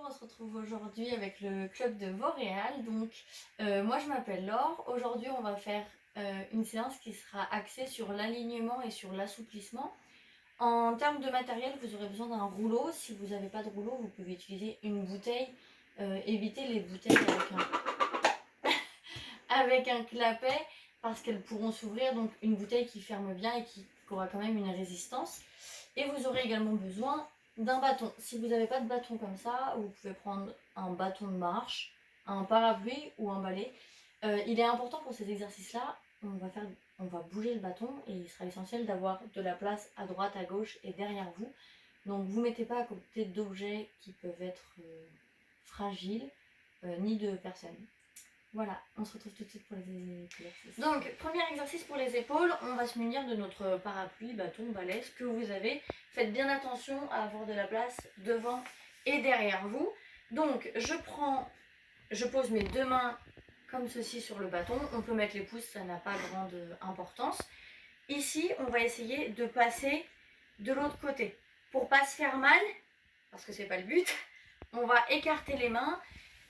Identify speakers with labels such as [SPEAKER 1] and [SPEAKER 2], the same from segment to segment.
[SPEAKER 1] on se retrouve aujourd'hui avec le club de Vauréal. Donc, moi je m'appelle Laure. Aujourd'hui, on va faire une séance qui sera axée sur l'alignement et sur l'assouplissement. En termes de matériel, vous aurez besoin d'un rouleau. Si vous n'avez pas de rouleau, vous pouvez utiliser une bouteille. Évitez les bouteilles avec un clapet parce qu'elles pourront s'ouvrir. Donc, une bouteille qui ferme bien et qui aura quand même une résistance. Et vous aurez également besoin d'un bâton. Si vous n'avez pas de bâton comme ça, vous pouvez prendre un bâton de marche, un parapluie ou un balai. Il est important pour ces exercices-là, on va bouger le bâton et il sera essentiel d'avoir de la place à droite, à gauche et derrière vous. Donc vous ne mettez pas à côté d'objets qui peuvent être fragiles, ni de personnes. Voilà, on se retrouve tout de suite pour les exercices. Donc, premier exercice pour les épaules, on va se munir de notre parapluie, bâton, balai, ce que vous avez. Faites bien attention à avoir de la place devant et derrière vous. Donc, je pose mes deux mains comme ceci sur le bâton. On peut mettre les pouces, ça n'a pas grande importance. Ici, on va essayer de passer de l'autre côté. Pour pas se faire mal, parce que c'est pas le but, on va écarter les mains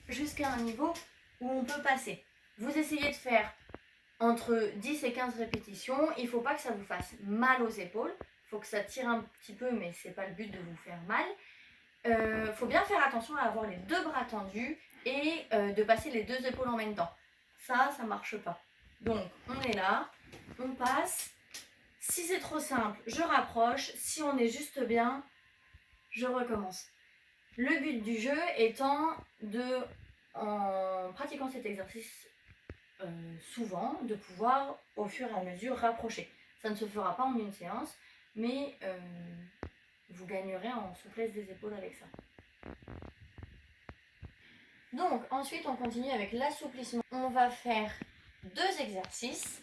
[SPEAKER 1] jusqu'à un niveau où on peut passer. Vous essayez de faire entre 10 et 15 répétitions. Il ne faut pas que ça vous fasse mal aux épaules. Il faut que ça tire un petit peu, mais ce n'est pas le but de vous faire mal. Il faut bien faire attention à avoir les deux bras tendus et de passer les deux épaules en même temps. Ça ne marche pas. Donc, on est là, on passe. Si c'est trop simple, je rapproche. Si on est juste bien, je recommence. Le but du jeu étant en pratiquant cet exercice souvent, de pouvoir au fur et à mesure rapprocher. Ça ne se fera pas en une séance, mais vous gagnerez en souplesse des épaules avec ça. Donc ensuite on continue avec l'assouplissement. On va faire deux exercices.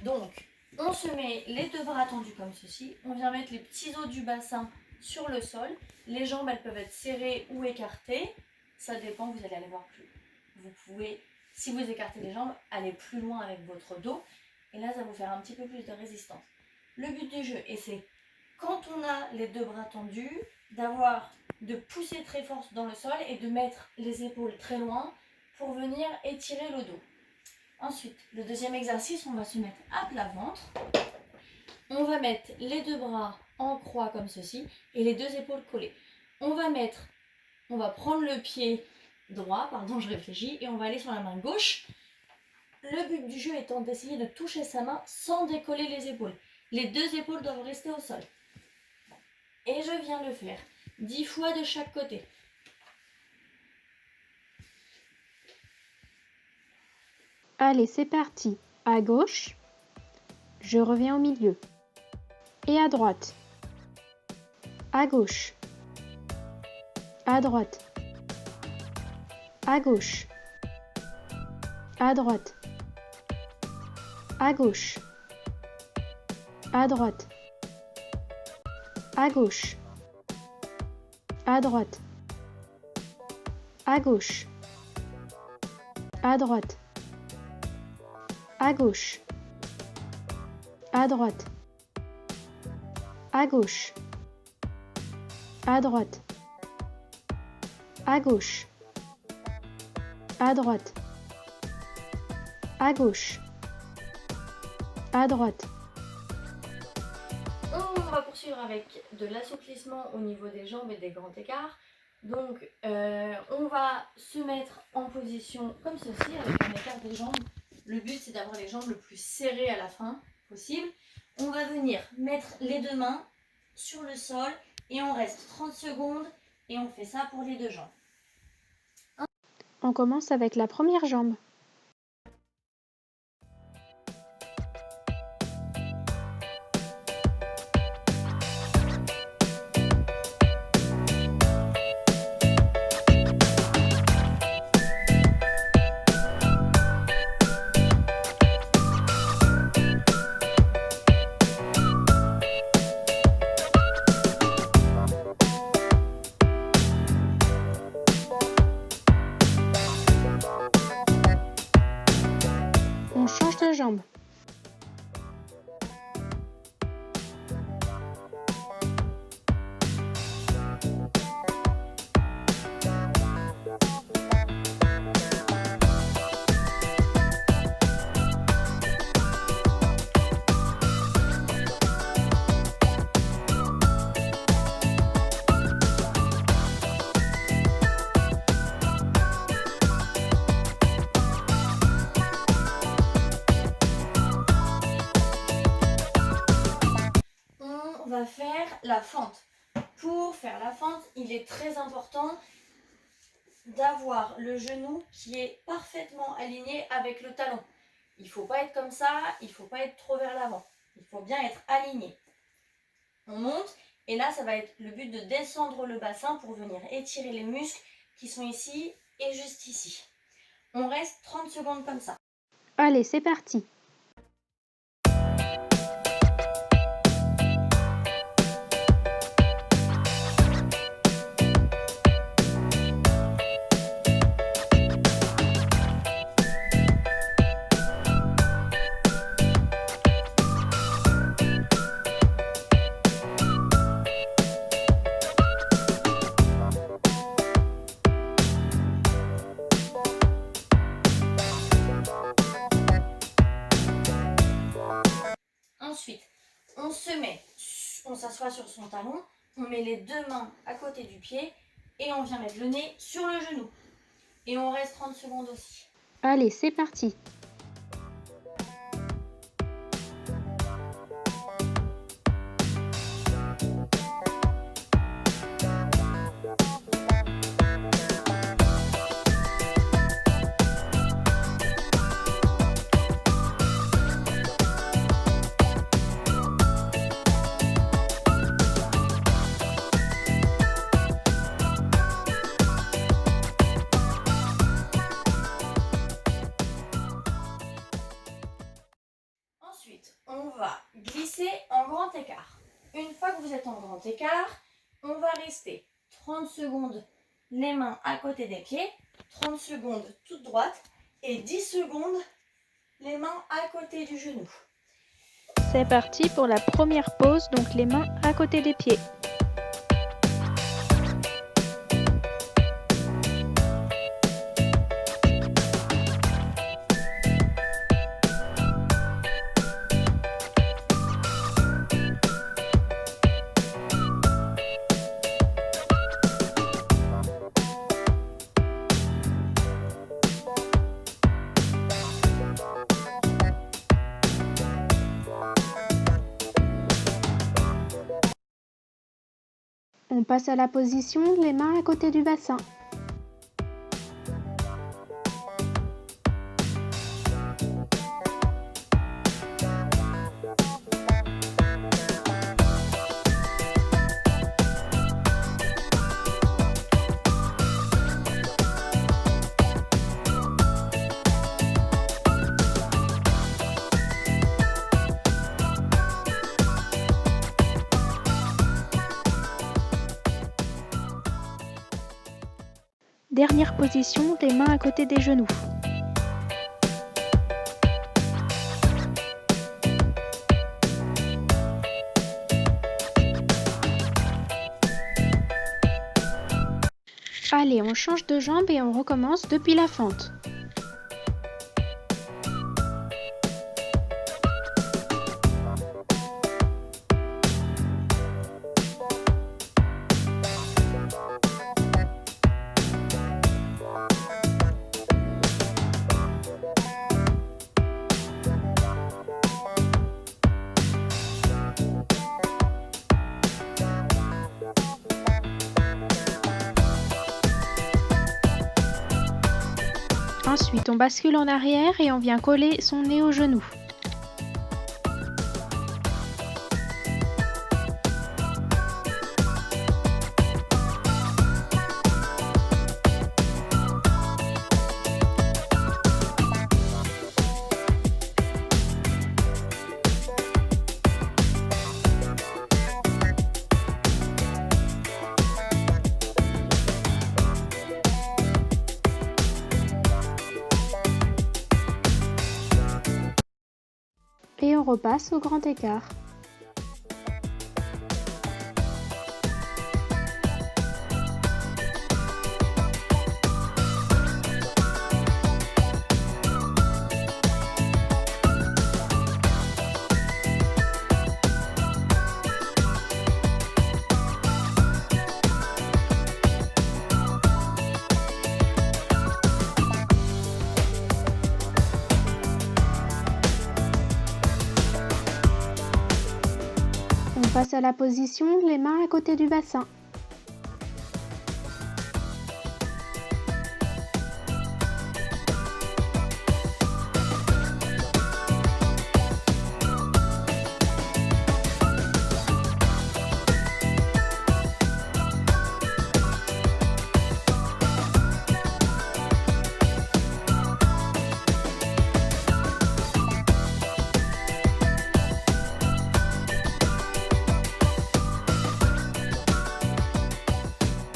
[SPEAKER 1] Donc on se met les deux bras tendus comme ceci. On vient mettre les petits os du bassin sur le sol. Les jambes elles peuvent être serrées ou écartées. Ça dépend, vous allez aller voir plus. Vous pouvez, si vous écartez les jambes, aller plus loin avec votre dos. Et là, ça va vous faire un petit peu plus de résistance. Le but du jeu, et c'est quand on a les deux bras tendus, de pousser très fort dans le sol et de mettre les épaules très loin pour venir étirer le dos. Ensuite, le deuxième exercice, on va se mettre à plat ventre. On va mettre les deux bras en croix comme ceci et les deux épaules collées. On va prendre le pied droit, je réfléchis, et on va aller sur la main gauche. Le but du jeu étant d'essayer de toucher sa main sans décoller les épaules. Les deux épaules doivent rester au sol. Et je viens le faire 10 fois de chaque côté.
[SPEAKER 2] Allez, c'est parti. À gauche, je reviens au milieu. Et à droite. À gauche. À droite. À gauche. À droite. À gauche. À droite. À gauche. À droite. À gauche. À droite. À gauche. À droite. À gauche. À droite. À gauche. À droite. À gauche. À droite.
[SPEAKER 1] On va poursuivre avec de l'assouplissement au niveau des jambes et des grands écarts. Donc on va se mettre en position comme ceci avec un écart des jambes. Le but c'est d'avoir les jambes le plus serrées à la fin possible. On va venir mettre les deux mains sur le sol et on reste 30 secondes et on fait ça pour les deux jambes.
[SPEAKER 2] On commence avec la première jambe.
[SPEAKER 1] la fente. Pour faire la fente, il est très important d'avoir le genou qui est parfaitement aligné avec le talon. Il ne faut pas être comme ça, il ne faut pas être trop vers l'avant. Il faut bien être aligné. On monte et là, ça va être le but de descendre le bassin pour venir étirer les muscles qui sont ici et juste ici. On reste 30 secondes comme ça.
[SPEAKER 2] Allez, c'est parti.
[SPEAKER 1] Ensuite, on s'assoit sur son talon, on met les deux mains à côté du pied et on vient mettre le nez sur le genou. Et on reste 30 secondes aussi.
[SPEAKER 2] Allez, c'est parti.
[SPEAKER 1] Ensuite, on va glisser en grand écart. Une fois que vous êtes en grand écart, on va rester 30 secondes les mains à côté des pieds, 30 secondes toute droite et 10 secondes les mains à côté du genou.
[SPEAKER 2] C'est parti pour la première pause, donc les mains à côté des pieds. On passe à la position, les mains à côté du bassin. Dernière position, les mains à côté des genoux. Allez, on change de jambe et on recommence depuis la fente. Ensuite, on bascule en arrière et on vient coller son nez au genou. Et on repasse au grand écart. passe à la position les mains à côté du bassin.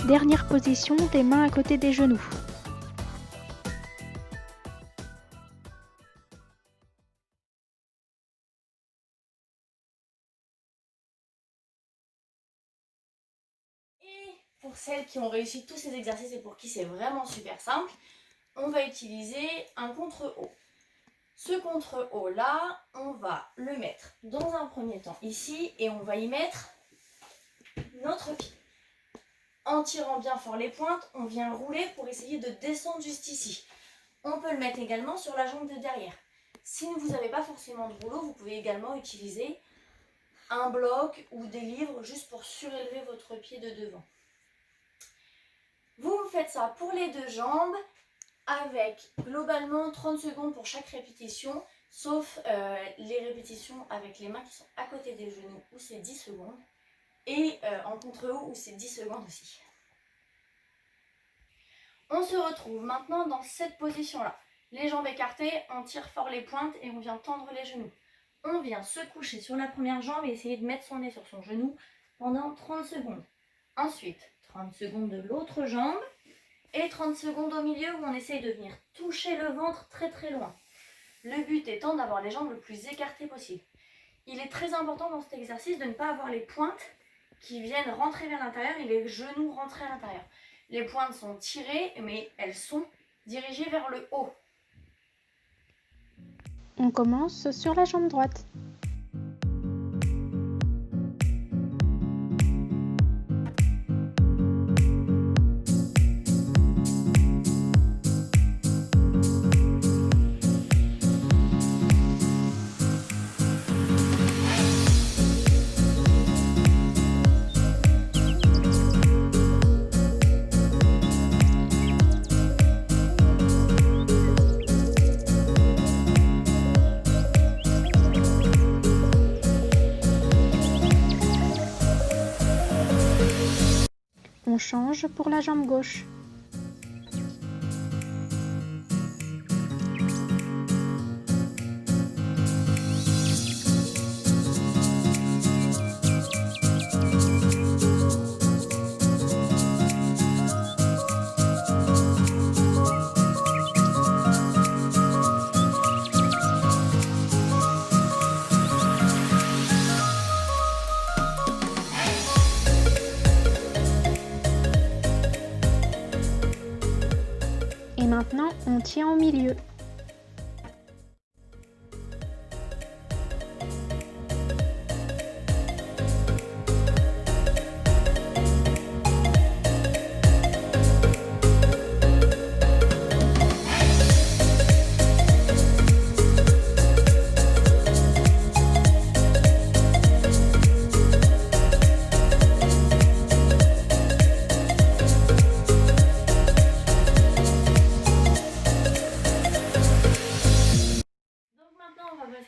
[SPEAKER 2] Dernière position, les mains à côté des genoux.
[SPEAKER 1] Et pour celles qui ont réussi tous ces exercices et pour qui c'est vraiment super simple, on va utiliser un contre-haut. Ce contre-haut là, on va le mettre dans un premier temps ici et on va y mettre notre pied. En tirant bien fort les pointes, on vient rouler pour essayer de descendre juste ici. On peut le mettre également sur la jambe de derrière. Si vous n'avez pas forcément de rouleau, vous pouvez également utiliser un bloc ou des livres juste pour surélever votre pied de devant. Vous faites ça pour les deux jambes avec globalement 30 secondes pour chaque répétition, sauf les répétitions avec les mains qui sont à côté des genoux où c'est 10 secondes et en contre-haut où c'est 10 secondes aussi. On se retrouve maintenant dans cette position-là. Les jambes écartées, on tire fort les pointes et on vient tendre les genoux. On vient se coucher sur la première jambe et essayer de mettre son nez sur son genou pendant 30 secondes. Ensuite, 30 secondes de l'autre jambe et 30 secondes au milieu où on essaye de venir toucher le ventre très très loin. Le but étant d'avoir les jambes le plus écartées possible. Il est très important dans cet exercice de ne pas avoir les pointes qui viennent rentrer vers l'intérieur et les genoux rentrer à l'intérieur. Les pointes sont tirées, mais elles sont dirigées vers le haut.
[SPEAKER 2] On commence sur la jambe droite. On change pour la jambe gauche. Et maintenant, on tient au milieu.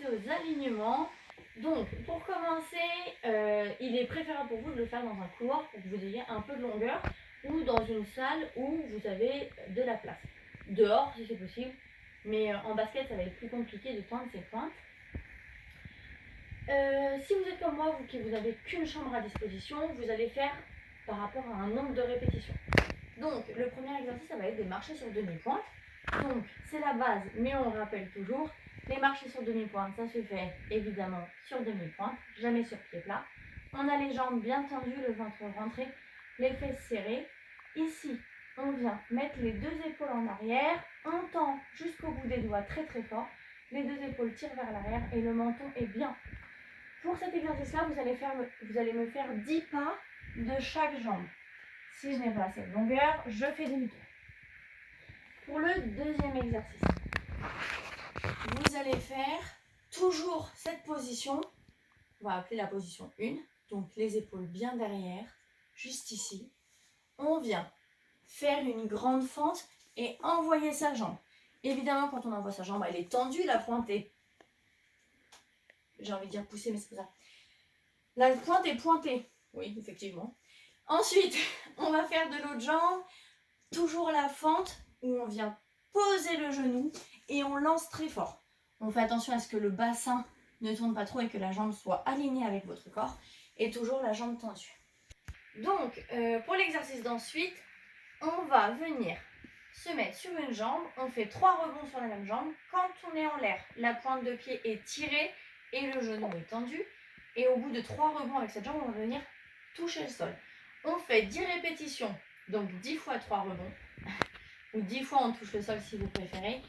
[SPEAKER 1] Aux alignements. Donc pour commencer, il est préférable pour vous de le faire dans un couloir pour que vous ayez un peu de longueur ou dans une salle où vous avez de la place. Dehors si c'est possible, mais en basket ça va être plus compliqué de tendre ses pointes. Si vous êtes comme moi, vous n'avez qu'une chambre à disposition, vous allez faire par rapport à un nombre de répétitions. Donc le premier exercice, ça va être des marchés sur demi-pointe. Donc c'est la base, mais on rappelle toujours, les marchés sur demi-pointe, ça se fait évidemment sur demi-pointe, jamais sur pied plat. On a les jambes bien tendues, le ventre rentré, les fesses serrées. Ici, on vient mettre les deux épaules en arrière, on tend jusqu'au bout des doigts très très fort. Les deux épaules tirent vers l'arrière et le menton est bien. Pour cet exercice-là, vous allez me faire 10 pas de chaque jambe. Si je n'ai pas assez de longueur, je fais demi-tour. Pour le deuxième exercice, vous allez faire toujours cette position, on va appeler la position 1, donc les épaules bien derrière, juste ici. On vient faire une grande fente et envoyer sa jambe. Évidemment, quand on envoie sa jambe, elle est tendue, la pointe est... J'ai envie de dire poussée, mais c'est pas ça. La pointe est pointée. Oui, effectivement. Ensuite, on va faire de l'autre jambe, toujours la fente, où on vient poser le genou et on lance très fort. On fait attention à ce que le bassin ne tourne pas trop et que la jambe soit alignée avec votre corps. Et toujours la jambe tendue. Donc, pour l'exercice d'ensuite, on va venir se mettre sur une jambe. On fait 3 rebonds sur la même jambe. Quand on est en l'air, la pointe de pied est tirée et le genou est tendu. Et au bout de 3 rebonds avec cette jambe, on va venir toucher le sol. On fait 10 répétitions, donc 10 fois 3 rebonds. Ou 10 fois on touche le sol si vous préférez,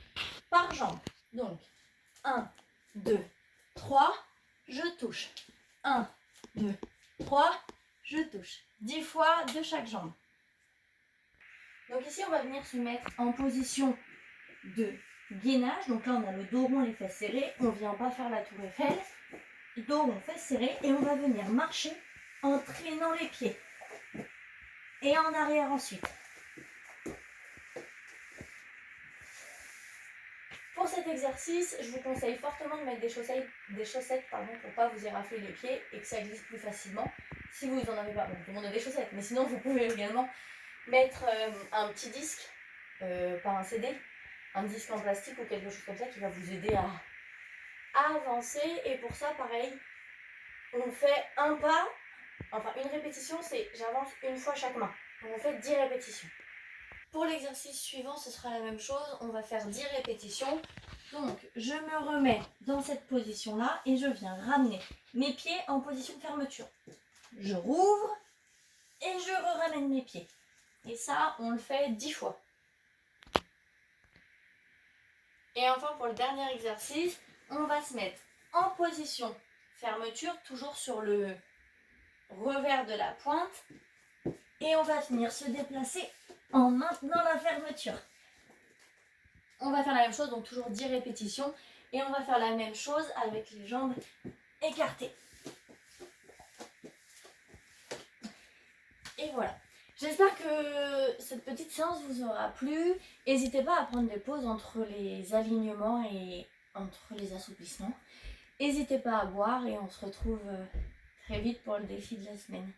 [SPEAKER 1] par jambe. Donc, 1, 2, 3, je touche. 1, 2, 3, je touche. 10 fois de chaque jambe. Donc ici, on va venir se mettre en position de gainage. Donc là, on a le dos rond, les fesses serrées. On ne vient pas faire la tour Eiffel. Dos rond, fesses serrées. Et on va venir marcher en traînant les pieds. Et en arrière ensuite. Pour cet exercice, je vous conseille fortement de mettre des chaussettes pour ne pas vous érafler les pieds et que ça glisse plus facilement. Si vous n'en avez pas, bon, tout le monde a des chaussettes, mais sinon vous pouvez également mettre un petit disque, pas un CD, un disque en plastique ou quelque chose comme ça qui va vous aider à avancer. Et pour ça, pareil, on fait un pas, enfin une répétition, c'est j'avance une fois chaque main. Donc on fait 10 répétitions. Pour l'exercice suivant, ce sera la même chose. On va faire 10 répétitions. Donc, je me remets dans cette position-là et je viens ramener mes pieds en position de fermeture. Je rouvre et je ramène mes pieds. Et ça, on le fait 10 fois. Et enfin, pour le dernier exercice, on va se mettre en position fermeture, toujours sur le revers de la pointe. Et on va venir se déplacer en maintenant la fermeture. On va faire la même chose, donc toujours 10 répétitions. Et on va faire la même chose avec les jambes écartées. Et voilà. J'espère que cette petite séance vous aura plu. N'hésitez pas à prendre des pauses entre les alignements et entre les assouplissements. N'hésitez pas à boire et on se retrouve très vite pour le défi de la semaine.